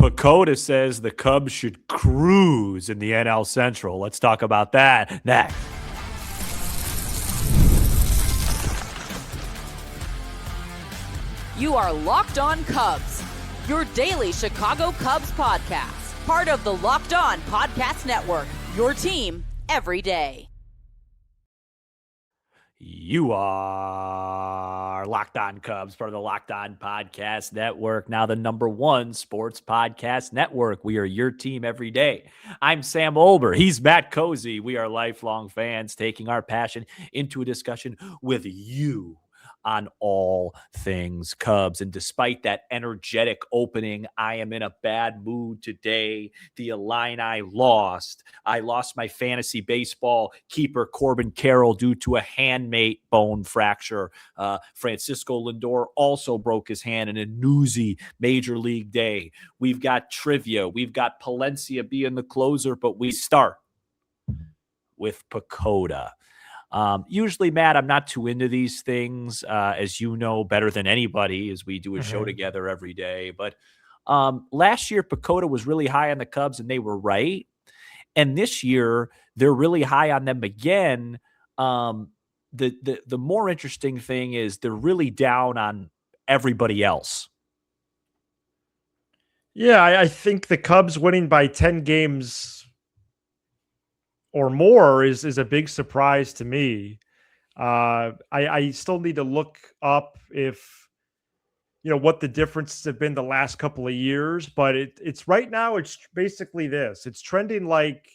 Pecota says the Cubs should cruise in the NL Central. Let's talk about that next. You are Locked On Cubs, your daily Chicago Cubs podcast. Part of the Locked On Podcast Network, your team every day. You are Locked On Cubs, part of the Locked On Podcast Network, now the #1 sports podcast network. We are your team every day. I'm Sam Olber. He's Matt Cozy. We are lifelong fans taking our passion into a discussion with you on all things Cubs. And despite that energetic opening, I am in a bad mood today. The Illini lost. I lost my fantasy baseball keeper, Corbin Carroll, due to a handmade bone fracture. Francisco Lindor also broke his hand in a newsy major league day. We've got trivia. We've got Palencia being the closer, but we start with Pecota. Usually, Matt, I'm not too into these things, as you know better than anybody, as we do a show together every day. But last year, Pecota was really high on the Cubs, and they were right. And this year, they're really high on them again. The more interesting thing is they're really down on everybody else. Yeah, I think the Cubs winning by 10 games or more is a big surprise to me. I still need to look up if, what the differences have been the last couple of years, but it's right now, it's basically this. It's trending like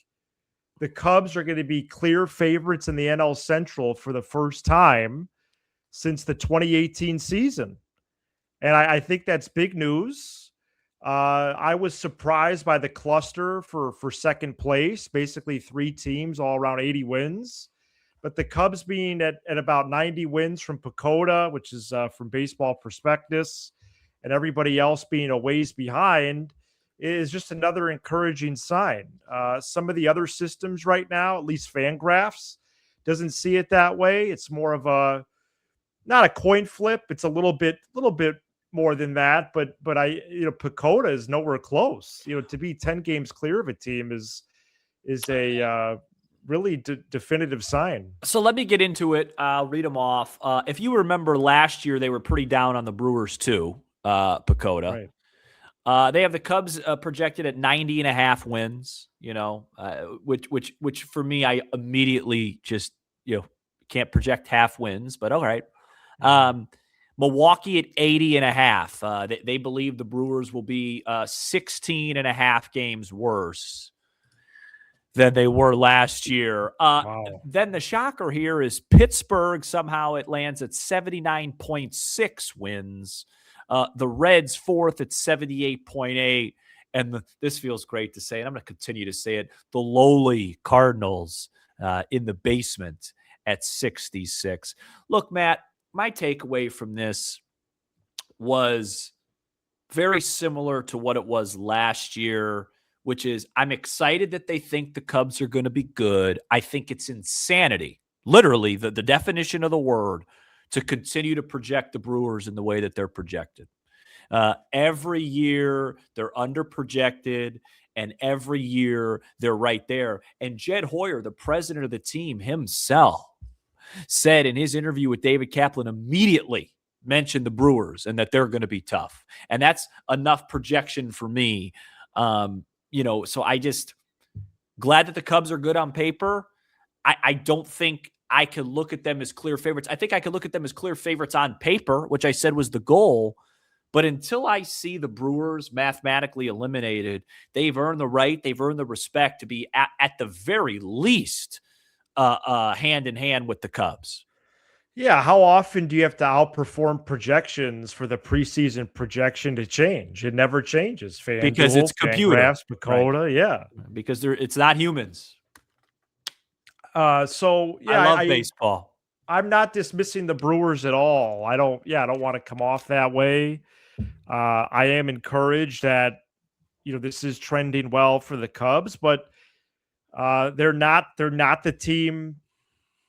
the Cubs are going to be clear favorites in the NL Central for the first time since the 2018 season. And I think that's big news. I was surprised by the cluster for second place, basically 3 teams all around 80 wins. But the Cubs being at about 90 wins from Pecota, which is from Baseball Prospectus, and everybody else being a ways behind is just another encouraging sign. Some of the other systems right now, at least Fangraphs, doesn't see it that way. It's more of not a coin flip. It's a little bit more than that, but Pecota is nowhere close. To be 10 games clear of a team is a really definitive sign. So let me get into it. I'll read them off. If you remember last year, they were pretty down on the Brewers too, Pecota. Right. They have the Cubs projected at 90.5 wins, which for me, I immediately just, can't project half wins, but all right. Milwaukee at 80.5. They believe the Brewers will be 16.5 games worse than they were last year. Wow. Then the shocker here is Pittsburgh. Somehow it lands at 79.6 wins. The Reds fourth at 78.8. And this feels great to say, and I'm going to continue to say it, the lowly Cardinals in the basement at 66. Look, Matt, my takeaway from this was very similar to what it was last year, which is I'm excited that they think the Cubs are going to be good. I think it's insanity, literally the definition of the word, to continue to project the Brewers in the way that they're projected. Every year they're underprojected, and every year they're right there. And Jed Hoyer, the president of the team himself, said in his interview with David Kaplan, immediately mentioned the Brewers and that they're going to be tough. And that's enough projection for me. So I just glad that the Cubs are good on paper. I don't think I can look at them as clear favorites. I think I could look at them as clear favorites on paper, which I said was the goal. But until I see the Brewers mathematically eliminated, they've earned the right, they've earned the respect to be at the very least hand in hand with the Cubs. Yeah, how often do you have to outperform projections for the preseason projection to change? It never changes. Because it's computer. Fangraphs, Pecota, right. Yeah. Because it's not humans. I love baseball. I'm not dismissing the Brewers at all. I don't want to come off that way. I am encouraged that, this is trending well for the Cubs, but they're not the team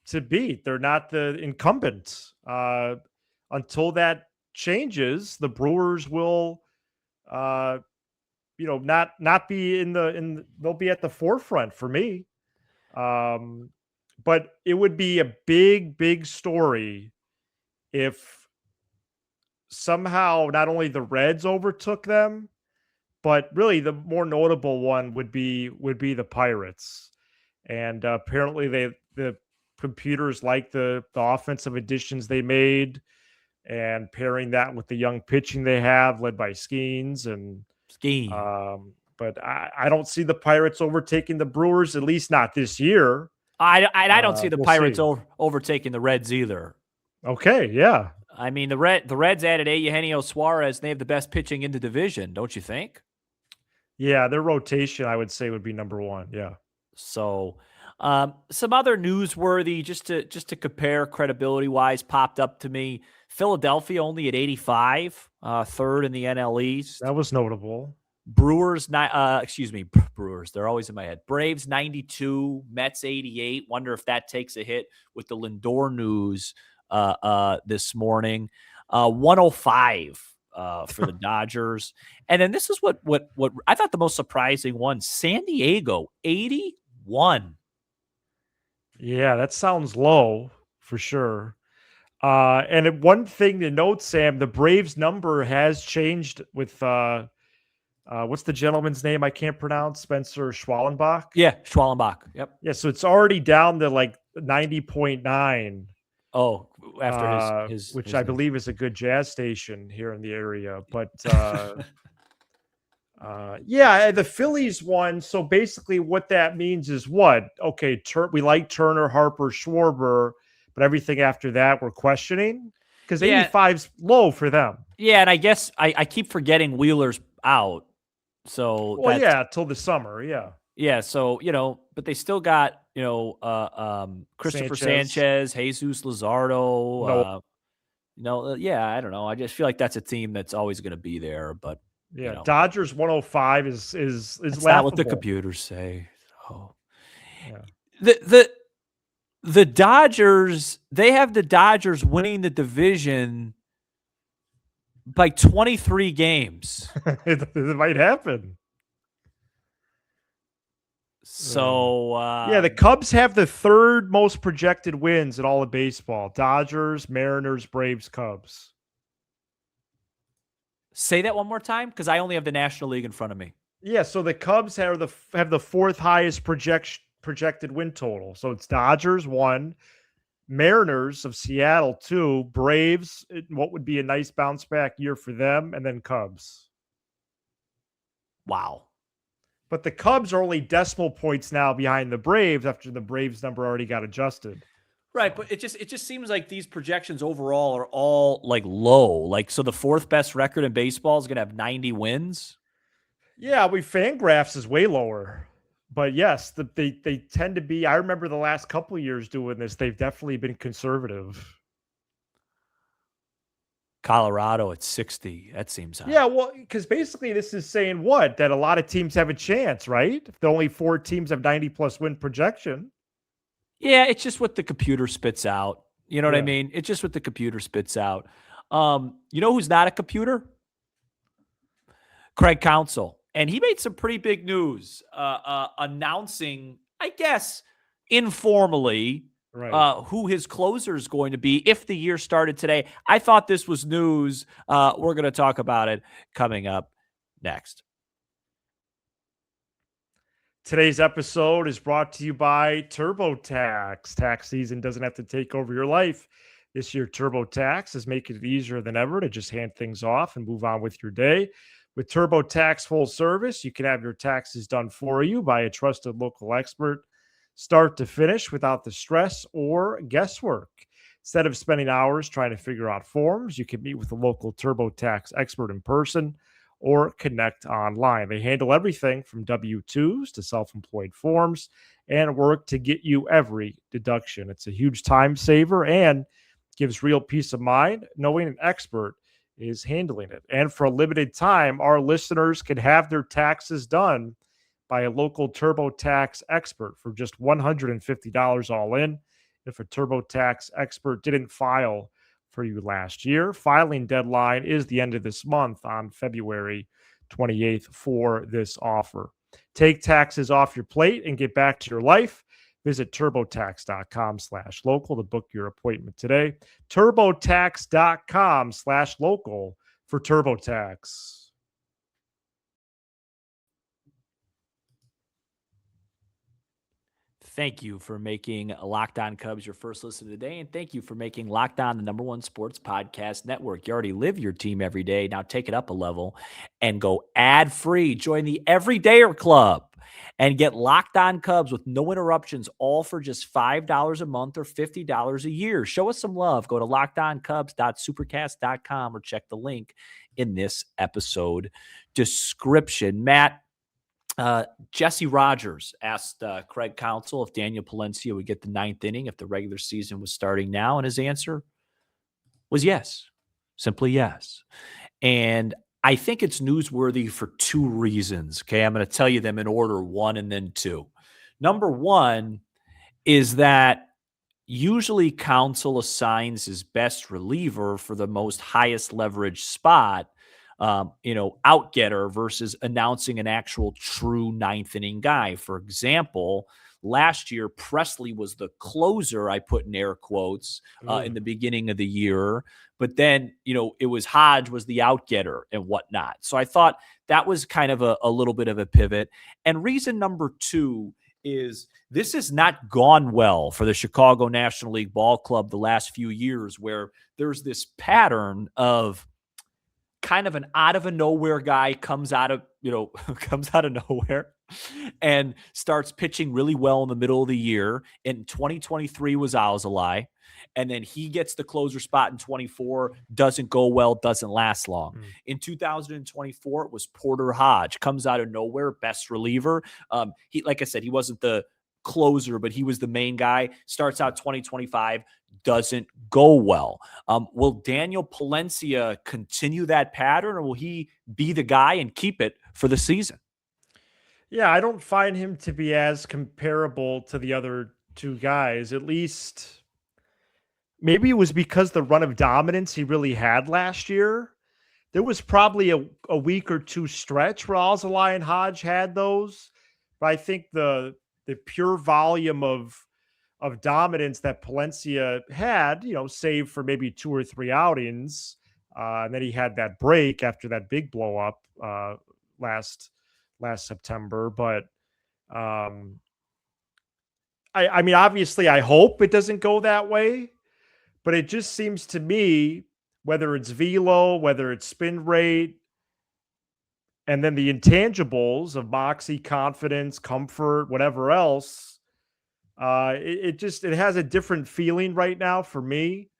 to beat. They're not the incumbent. Until that changes, the Brewers will not be they'll be at the forefront for me. But it would be a big story if somehow not only the Reds overtook them, but really the more notable one would be the Pirates. And apparently the computers like the offensive additions they made, and pairing that with the young pitching they have led by Skeens and but I don't see the Pirates overtaking the Brewers, at least not this year. I don't see the Pirates overtaking the Reds either. Okay, yeah. I mean, the Reds added Eugenio Suarez, and they have the best pitching in the division, don't you think? Yeah, their rotation, I would say, would be number one. Yeah. So, some other newsworthy, just to compare credibility-wise, popped up to me. Philadelphia only at 85, third in the NL East. That was notable. Brewers, Brewers. They're always in my head. Braves 92, Mets 88. Wonder if that takes a hit with the Lindor news this morning. 105 for the Dodgers. And then this is what I thought the most surprising one. San Diego 81. Yeah, that sounds low for sure. And one thing to note, Sam, the Braves number has changed with what's the gentleman's name I can't pronounce? Spencer Schwallenbach? Yeah, Schwallenbach. Yep. Yeah, so it's already down to like 90.9. Oh, after which I believe is a good jazz station here in the area. But yeah, the Phillies won. So basically what that means is what? Okay, we like Turner, Harper, Schwarber, but everything after that we're questioning? Because 85's low for them. Yeah, and I guess I keep forgetting Wheeler's out. So till the summer, yeah. Yeah, so but they still got Christopher Sanchez, Jesus Luzardo. Yeah, I don't know. I just feel like that's a team that's always going to be there. But yeah, Dodgers 105 is that's laughable. Not what the computers say. Oh, yeah. The Dodgers, they have the Dodgers winning the division by 23 games. It might happen. So, the Cubs have the third most projected wins in all of baseball. Dodgers, Mariners, Braves, Cubs. Say that one more time, because I only have the National League in front of me. Yeah, so the Cubs have the fourth highest projected win total. So it's Dodgers 1, Mariners of Seattle 2, Braves, what would be a nice bounce back year for them, and then Cubs. Wow. But the Cubs are only decimal points now behind the Braves after the Braves number already got adjusted. Right, but it just seems like these projections overall are all like low. Like, so the fourth best record in baseball is going to have 90 wins. Yeah, Fangraphs is way lower. But yes, they tend to be. I remember the last couple of years doing this. They've definitely been conservative. Colorado at 60. That seems high. Yeah, well, because basically this is saying what? That a lot of teams have a chance, right? If the only 4 teams have 90+ win projection. Yeah, it's just what the computer spits out. You know what I mean? It's just what the computer spits out. You know who's not a computer? Craig Counsell. And he made some pretty big news announcing, I guess, informally, who his closer is going to be if the year started today. I thought this was news. We're going to talk about it coming up next. Today's episode is brought to you by TurboTax. Tax season doesn't have to take over your life. This year, TurboTax is making it easier than ever to just hand things off and move on with your day. With TurboTax Full Service, you can have your taxes done for you by a trusted local expert, start to finish without the stress or guesswork. Instead of spending hours trying to figure out forms, you can meet with a local TurboTax expert in person or connect online. They handle everything from W-2s to self-employed forms and work to get you every deduction. It's a huge time saver and gives real peace of mind knowing an expert is handling it. And for a limited time, our listeners can have their taxes done by a local TurboTax expert for just $150 all in. If a TurboTax expert didn't file for you last year, filing deadline is the end of this month on February 28th for this offer. Take taxes off your plate and get back to your life. Visit turbotax.com/local to book your appointment today. turbotax.com/local for TurboTax. Thank you for making Locked On Cubs your first listen today, and thank you for making Locked On the #1 sports podcast network. You already live your team every day. Now take it up a level and go ad-free. Join the Everydayer Club and get Locked On Cubs with no interruptions, all for just $5 a month or $50 a year. Show us some love. Go to lockedoncubs.supercast.com or check the link in this episode description. Matt, Jesse Rogers asked Craig Counsell if Daniel Palencia would get the 9th inning if the regular season was starting now, and his answer was yes, simply yes. And I think it's newsworthy for 2 reasons. Okay, I'm going to tell you them in order, 1 and then 2. Number 1 is that usually Counsell assigns his best reliever for the most highest leverage spot, out-getter versus announcing an actual true 9th inning guy. For example, last year, Presley was the closer, I put in air quotes, in the beginning of the year. But then, it was Hodge was the out-getter and whatnot. So I thought that was kind of a little bit of a pivot. And reason number 2 is this has not gone well for the Chicago National League Ball Club the last few years, where there's this pattern of kind of an out of a nowhere guy comes out of nowhere and starts pitching really well in the middle of the year. In 2023 was Alzolay. And then he gets the closer spot in 24, doesn't go well, doesn't last long. In 2024, it was Porter Hodge, comes out of nowhere, best reliever. He, like I said, he wasn't the closer, but he was the main guy. Starts out 2025, doesn't go well. Will Daniel Palencia continue that pattern, or will he be the guy and keep it for the season? Yeah, I don't find him to be as comparable to the other 2 guys. At least maybe it was because the run of dominance he really had last year. There was probably a week or 2 stretch where Alzolay and Hodge had those. But I think the pure volume of dominance that Palencia had, save for maybe 2 or 3 outings. And then he had that break after that big blow up last September. But I mean, obviously I hope it doesn't go that way, but it just seems to me, whether it's velo, whether it's spin rate, and then the intangibles of moxie, confidence, comfort, whatever else, it has a different feeling right now for me.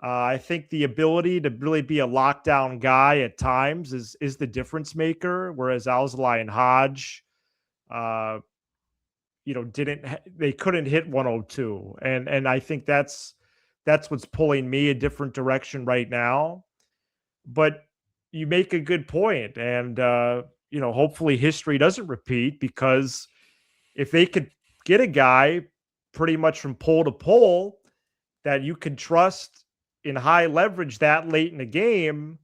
I think the ability to really be a lockdown guy at times is the difference maker, whereas Alzolay and Hodge, they couldn't hit 102, and I think that's what's pulling me a different direction right now. But you make a good point, and hopefully history doesn't repeat, because if they could get a guy pretty much from pole to pole that you can trust in high leverage that late in the game,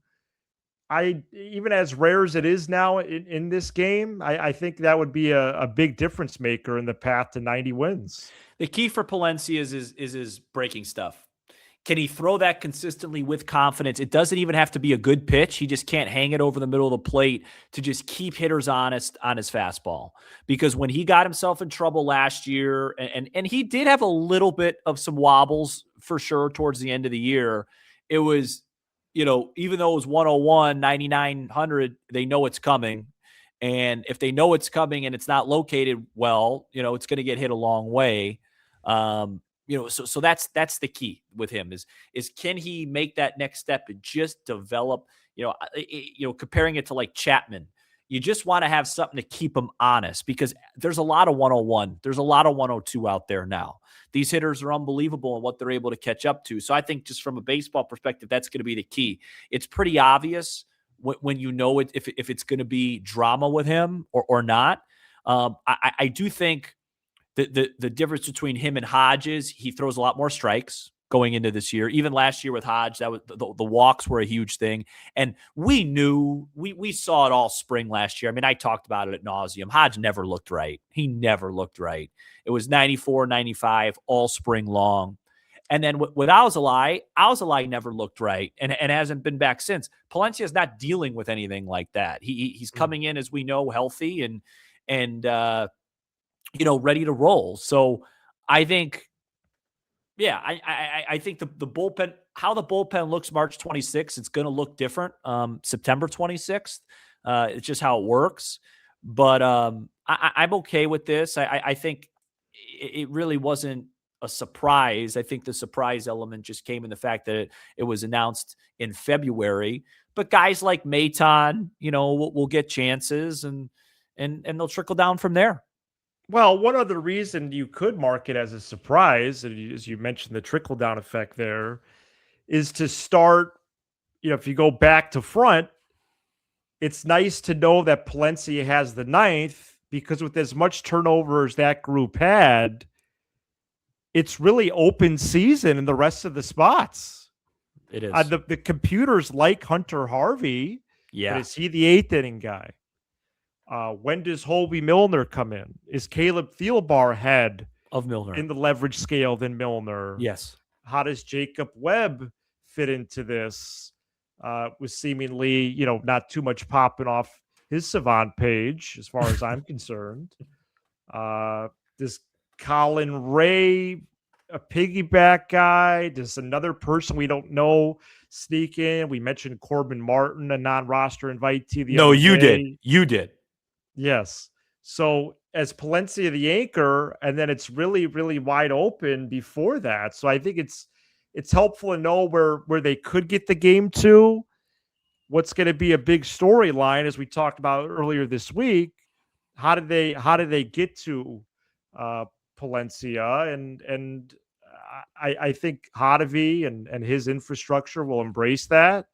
even as rare as it is now in this game, I think that would be a big difference maker in the path to 90 wins. The key for Palencia is his breaking stuff. Can he throw that consistently with confidence? It doesn't even have to be a good pitch. He just can't hang it over the middle of the plate to just keep hitters honest on his fastball. Because when he got himself in trouble last year, and he did have a little bit of some wobbles for sure towards the end of the year, it was, even though it was 101, 9,900, they know it's coming. And if they know it's coming and it's not located well, it's going to get hit a long way. So that's the key with him is can he make that next step and just develop, comparing it to like Chapman, you just want to have something to keep him honest, because there's a lot of 101. There's a lot of 102 out there now. These hitters are unbelievable in what they're able to catch up to. So I think just from a baseball perspective, that's going to be the key. It's pretty obvious when if it's going to be drama with him or not. I do think the difference between him and Hodges, he throws a lot more strikes. going into this year. Even last year with Hodge, that was the walks were a huge thing. And we knew, we saw it all spring last year. I mean, I talked about it at nauseum. Hodge never looked right. He never looked right. It was 94, 95 all spring long. And then with Alzolay never looked right and hasn't been back since. Palencia is not dealing with anything like that. He's coming in, as we know, healthy and ready to roll. So I think, I think the bullpen, how the bullpen looks March 26th, it's going to look different. September 26th, it's just how it works. But I'm okay with this. I think it really wasn't a surprise. I think the surprise element just came in the fact that it was announced in February. But guys like Maton, will get chances and they'll trickle down from there. Well, one other reason you could mark it as a surprise, as you mentioned, the trickle down effect there, is to start, if you go back to front, it's nice to know that Palencia has the ninth, because with as much turnover as that group had, it's really open season in the rest of the spots. It is. The computers like Hunter Harvey. Yeah. But is he the eighth inning guy? When does Holby Milner come in? Is Caleb Thielbar ahead of Milner in the leverage scale than Milner? Yes. How does Jacob Webb fit into this? With seemingly, not too much popping off his Savant page, as far as I'm concerned. Does Colin Ray, a piggyback guy? Does another person we don't know sneak in? We mentioned Corbin Martin, a non-roster invitee. No, you did. You did. Yes. So as Palencia the anchor, and then it's really, really wide open before that. So I think it's helpful to know where they could get the game to. What's going to be a big storyline, as we talked about earlier this week. How did they get to Palencia? And I think Hodavi and his infrastructure will embrace that.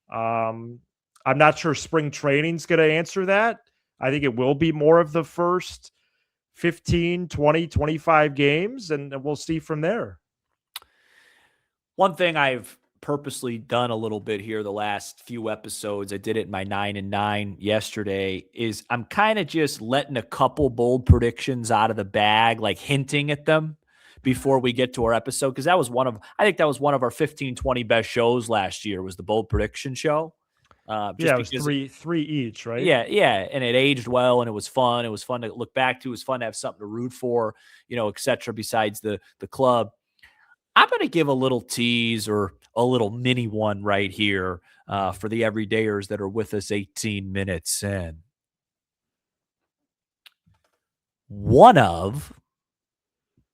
I'm not sure spring training's going to answer that. I think it will be more of the first 15, 20, 25 games, and we'll see from there. One thing I've purposely done a little bit here the last few episodes, I did it in my 9 and 9 yesterday, is I'm kind of just letting a couple bold predictions out of the bag, like hinting at them before we get to our episode. Because I think that was one of our 15, 20 best shows last year, was the bold prediction show. It was three each, right? Yeah. And it aged well and it was fun. It was fun to look back to. It was fun to have something to root for, et cetera, besides the club. I'm going to give a little tease or a little mini one right here for the everydayers that are with us 18 minutes in. One of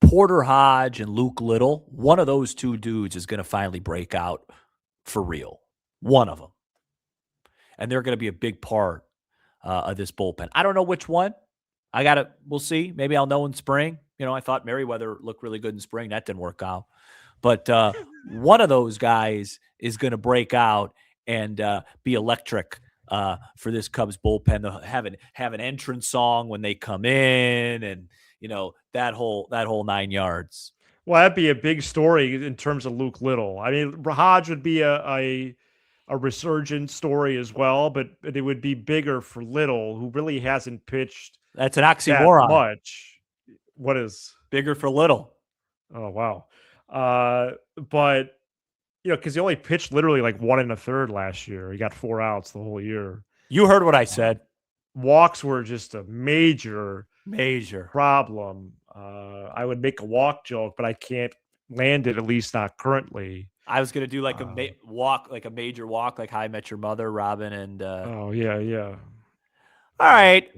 Porter Hodge and Luke Little, one of those two dudes is going to finally break out for real. One of them. And they're going to be a big part of this bullpen. I don't know which one. We'll see. Maybe I'll know in spring. I thought Merriweather looked really good in spring. That didn't work out. But one of those guys is going to break out and be electric for this Cubs bullpen. They'll have an entrance song when they come in, and that whole 9 yards. Well, that'd be a big story in terms of Luke Little. I mean, Hodge would be a resurgent story as well, but it would be bigger for Little, who really hasn't pitched. That's an oxymoron. Much. What is bigger for Little? Oh, wow. But because he only pitched literally like 1 1/3 last year. He got 4 outs the whole year. You heard what I said. Walks were just a major problem. I would make a walk joke, but I can't land it, at least not currently. I was going to do like a major walk, like How I Met Your Mother, Robin, and oh yeah. All right.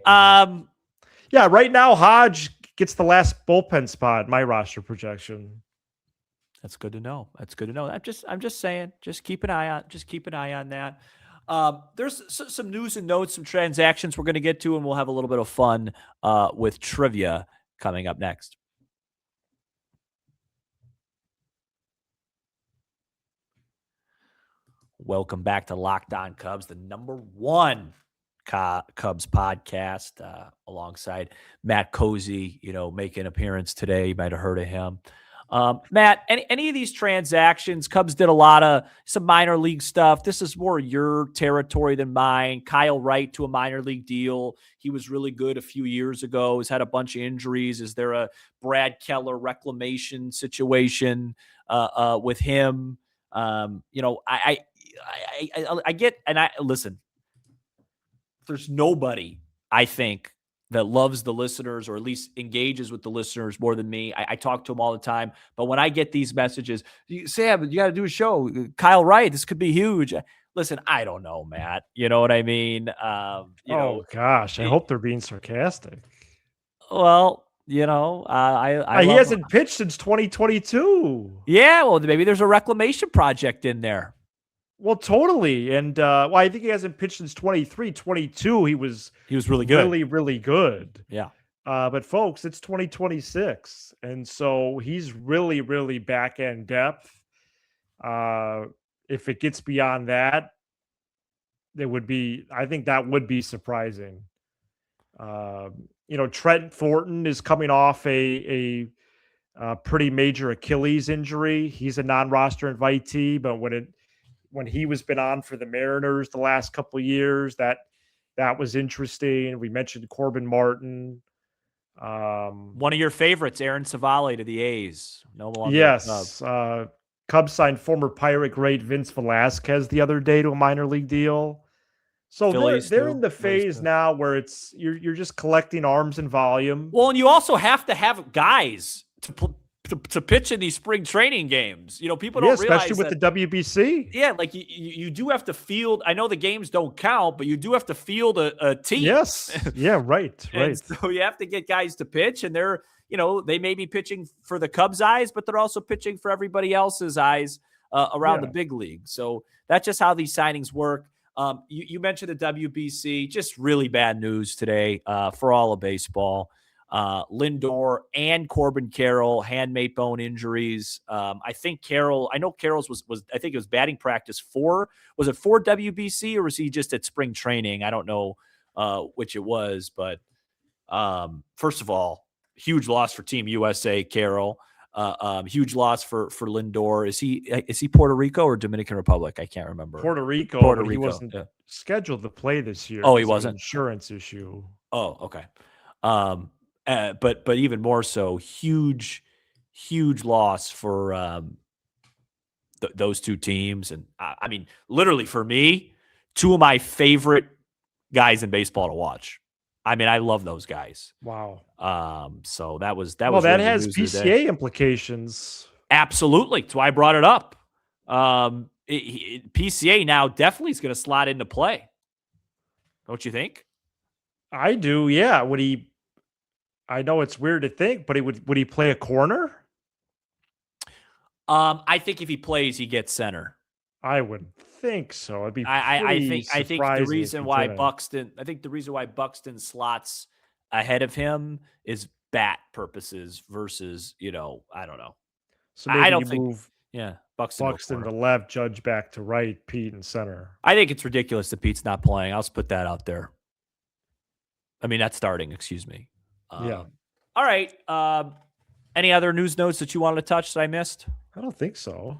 Yeah, right now Hodge gets the last bullpen spot in my roster projection. That's good to know. I'm just saying, just keep an eye on that. There's some news and notes, some transactions we're going to get to, and we'll have a little bit of fun with trivia coming up next. Welcome back to Locked On Cubs, the #1 Cubs podcast, alongside Matt Cozy, making an appearance today. You might have heard of him. Matt, any of these transactions, Cubs did a lot of some minor league stuff. This is more your territory than mine. Kyle Wright to a minor league deal. He was really good a few years ago. He's had a bunch of injuries. Is there a Brad Keller reclamation situation with him? I get, and I listen, there's nobody, I think, that loves the listeners or at least engages with the listeners more than me. I talk to them all the time. But when I get these messages, Sam, you got to do a show. Kyle Wright, this could be huge. Listen, I don't know, Matt. You know what I mean? Gosh, I hope they're being sarcastic. Well, he hasn't pitched since 2022. Yeah, well, maybe there's a reclamation project in there. Well, totally. And I think he hasn't pitched since 23, 22. He was really good. Really, really good. Yeah. But folks, it's 2026. And so he's really, really back end depth. If it gets beyond that, I think that would be surprising. Trent Thornton is coming off a pretty major Achilles injury. He's a non-roster invitee, but when he was been on for the Mariners the last couple of years, that was interesting. We mentioned Corbin Martin. One of your favorites, Aaron Savale to the A's. No longer. Yes. Cubs signed former Pirate great Vince Velasquez the other day to a minor league deal. So they're in the phase now where it's you're just collecting arms and volume. Well, and you also have to have guys to pitch in these spring training games. People don't realize, especially with the WBC. Yeah, like you do have to field. I know the games don't count, but you do have to field a team. Yes. Yeah. Right. Right. So you have to get guys to pitch, and they're they may be pitching for the Cubs' eyes, but they're also pitching for everybody else's eyes around the big league. So that's just how these signings work. You mentioned the WBC. Just really bad news today for all of baseball. Lindor and Corbin Carroll, handmade bone injuries. I know Carroll's was I think it was batting practice 4. Was it 4 WBC or was he just at spring training? I don't know which it was, but first of all, huge loss for Team USA, Carroll. Huge loss for Lindor. Is he Puerto Rico or Dominican Republic? I can't remember. Puerto Rico. He wasn't scheduled to play this year. Oh, he wasn't? Insurance issue. Oh, okay. But even more so, huge loss for those two teams. And I mean, literally for me, two of my favorite guys in baseball to watch. I mean, I love those guys. Wow. So that was that really has PCA implications. Absolutely. That's why I brought it up. PCA now definitely is going to slot into play. Don't you think? I do. Yeah. I know it's weird to think, but would he play a corner? I think if he plays, he gets center. I would think so. It'd be I think the reason why Buxton slots ahead of him is bat purposes versus, I don't know. So maybe I don't think Buxton to left, Judge back to right, Pete in center. I think it's ridiculous that Pete's not playing. I'll just put that out there. I mean, not starting, excuse me. Yeah. All right. Any other news notes that you wanted to touch that I missed? I don't think so.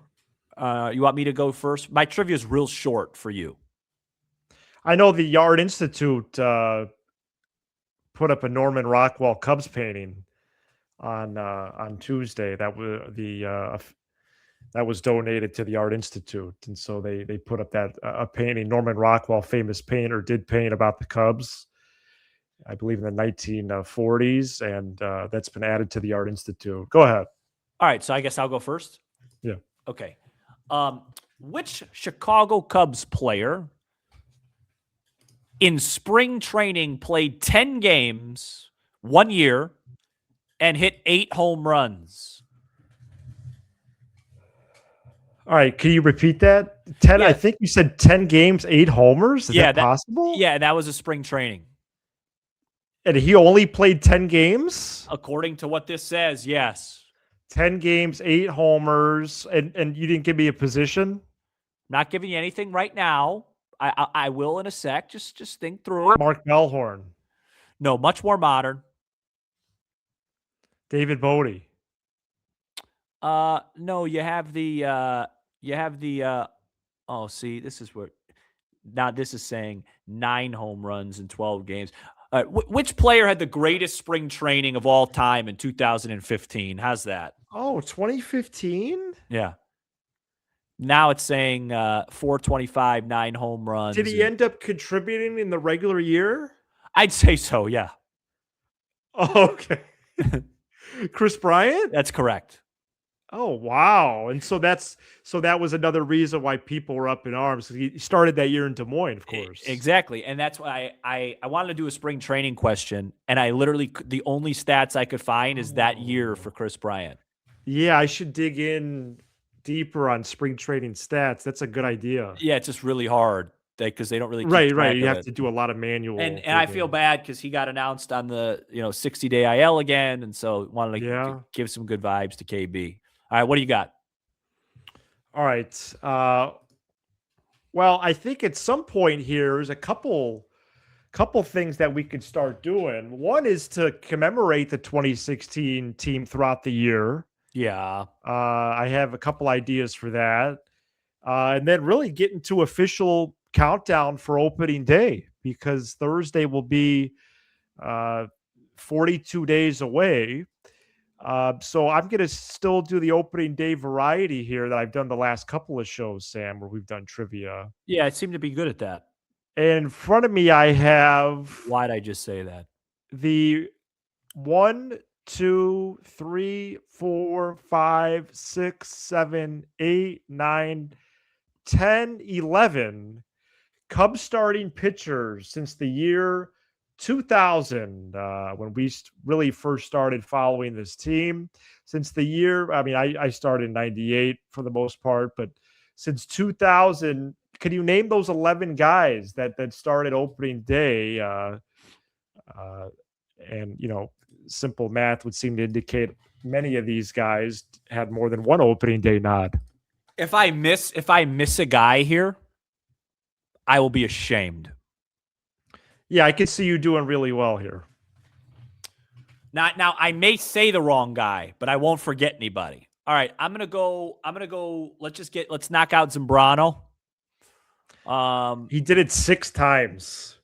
You want me to go first? My trivia is real short for you. I know the Yard Institute put up a Norman Rockwell Cubs painting on Tuesday. That was donated to the Art Institute, and so they put up that a painting. Norman Rockwell, famous painter, did paint about the Cubs, I believe in the 1940s, and that's been added to the Art Institute. Go ahead. All right, so I guess I'll go first. Yeah. Okay. Which Chicago Cubs player in spring training played 10 games 1 year and hit 8 home runs? All right, can you repeat that? 10. Yeah. I think you said 10 games, 8 homers. Is that possible? Yeah, that was a spring training. And he only played 10 games? According to what this says, yes. 10 games, 8 homers, and you didn't give me a position? Not giving you anything right now. I will in a sec. Just think through it. Mark Bellhorn. No, much more modern. David Bodie. No, you have the oh, see, this is what now this is saying 9 home runs in 12 games. Which player had the greatest spring training of all time in 2015? How's that? Oh, 2015? Yeah. Now it's saying 425, 9 home runs. Did he end up contributing in the regular year? I'd say so, yeah. Oh, okay. Chris Bryant? That's correct. Oh, wow. And so that was another reason why people were up in arms. He started that year in Des Moines, of course. Exactly. And that's why I wanted to do a spring training question, and I literally the only stats I could find is that year for Chris Bryant. Yeah, I should dig in deeper on spring training stats. That's a good idea. Yeah, it's just really hard because they don't really keep right. track You of have it. to do a lot of manual. And I feel bad because he got announced on the 60-day IL again, and so wanted to give some good vibes to KB. All right, what do you got? All right. Well, I think at some point here there's a couple things that we could start doing. One is to commemorate the 2016 team throughout the year. Yeah. I have a couple ideas for that. And then really get into official countdown for opening day, because Thursday will be 42 days away. So I'm going to still do the opening day variety here that I've done the last couple of shows, Sam, where we've done trivia. Yeah, I seem to be good at that. And in front of me, I have... Why'd I just say that? The 1, 2, 3, 4, 5, 6, 7, 8, 9, 10, 11 Cubs starting pitchers since the year 2000, when we really first started following this team. Since the year, I started in 98 for the most part, but since 2000, could you name those 11 guys that started opening day? And simple math would seem to indicate many of these guys had more than one opening day nod. If I miss a guy here, I will be ashamed. Yeah, I can see you doing really well here. Now I may say the wrong guy, but I won't forget anybody. All right, I'm gonna go. Let's knock out Zambrano. He did it 6 times.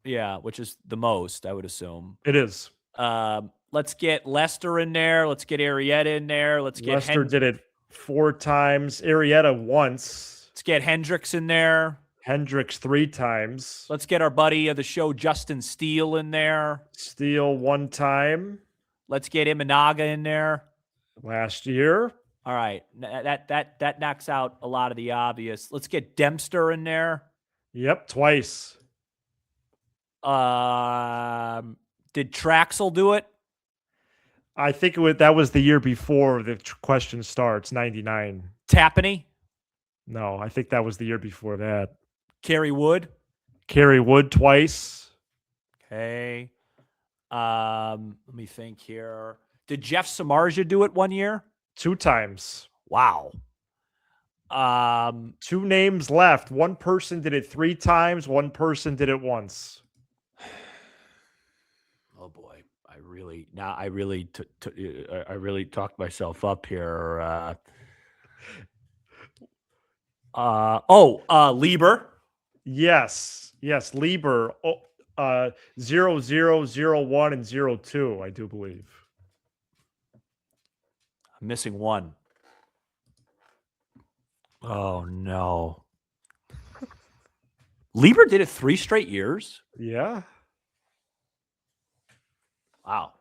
Yeah, which is the most, I would assume. It is. Let's get Lester in there. Let's get Arrieta in there. Lester did it 4 times. Arrieta once. Let's get Hendricks in there. Hendricks 3 times. Let's get our buddy of the show, Justin Steele, in there. Steele 1 time. Let's get Imanaga in there. Last year. All right. That knocks out a lot of the obvious. Let's get Dempster in there. Yep, twice. Did Traxel do it? I think that was the year before the question starts, 99. Tapani? No, I think that was the year before that. Kerry Wood? Kerry Wood twice. Okay. Let me think here. Did Jeff Samardzija do it one year? 2 times. Wow. 2 names left. One person did it 3 times. One person did it once. Oh boy, I really talked myself up here. Lieber. Yes, Lieber. 0, 0, 0, 1, and 0, 2, I do believe. I'm missing one. Oh no. Lieber did it 3 straight years? Yeah. Wow.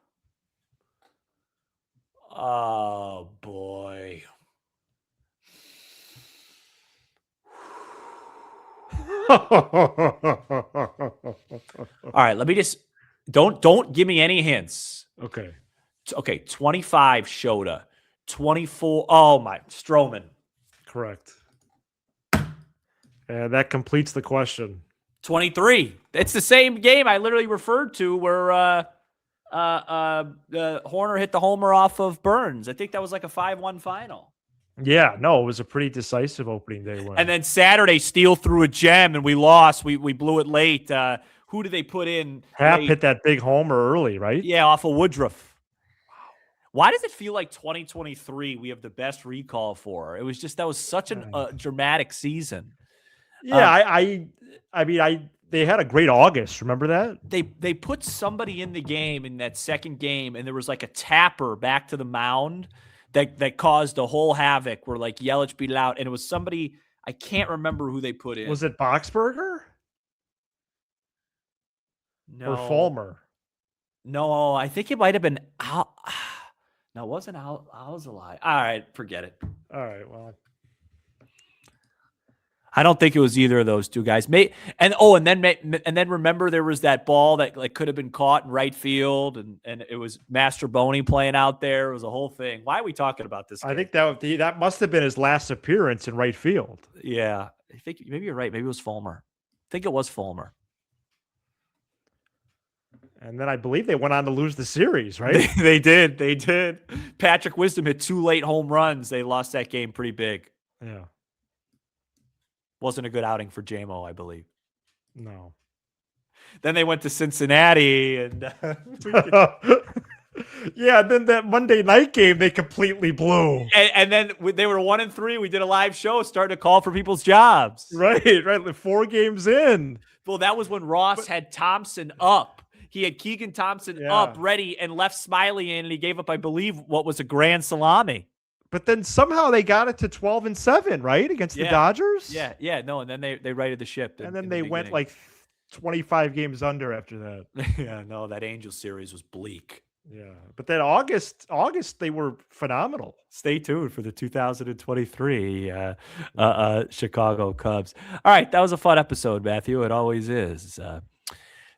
Oh boy. All right, let me just don't give me any hints. Okay. 25 Shota. 24. Oh my, Stroman. Correct. And that completes the question. 23. It's the same game I literally referred to where Horner hit the homer off of Burns. I think that was like a 5-1 final. Yeah, no, it was a pretty decisive opening day win. And then Saturday, Steele threw a gem and we lost. We blew it late. Who did they put in? Happ hit that big homer early, right? Yeah, off of Woodruff. Wow. Why does it feel like 2023 we have the best recall for? It was just that was such a dramatic season. Yeah, I mean, they had a great August. Remember that? They put somebody in the game in that second game, and there was like a tapper back to the mound that caused a whole havoc where like Yelich beat it out, and it was somebody I can't remember who they put in. Was it Boxberger? No. Or Fulmer? No, I think it might have been Al. No, it wasn't Alzolay. All right, forget it. All right, well, I don't think it was either of those two guys. And then remember there was that ball that like could have been caught in right field, and it was Master Boney playing out there. It was a whole thing. Why are we talking about this game? I think that must have been his last appearance in right field. Yeah, I think maybe you're right. Maybe it was Fulmer. I think it was Fulmer. And then I believe they went on to lose the series, right? They did. They did. Patrick Wisdom hit 2 late home runs. They lost that game pretty big. Yeah. Wasn't a good outing for JMO, I believe. No. Then they went to Cincinnati, and yeah. Then that Monday night game they completely blew. And then they were 1-3. We did a live show, started to call for people's jobs. Right. 4 games in. Well, that was when Ross had Thompson up. He had Keegan Thompson up, ready, and left Smiley in, and he gave up, I believe, what was a grand salami. But then somehow they got it to 12-7, right, against the Dodgers. Yeah. No, and then they righted the ship. And then they went like 25 games under after that. Yeah, no, that Angels series was bleak. Yeah, but then August they were phenomenal. Stay tuned for the 2023 Chicago Cubs. All right, that was a fun episode, Matthew. It always is.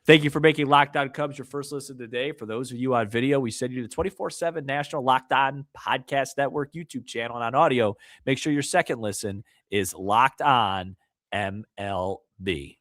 Thank you for making Locked On Cubs your first listen today. For those of you on video, we send you the 24/7 National Locked On Podcast Network YouTube channel. And on audio, make sure your second listen is Locked On MLB.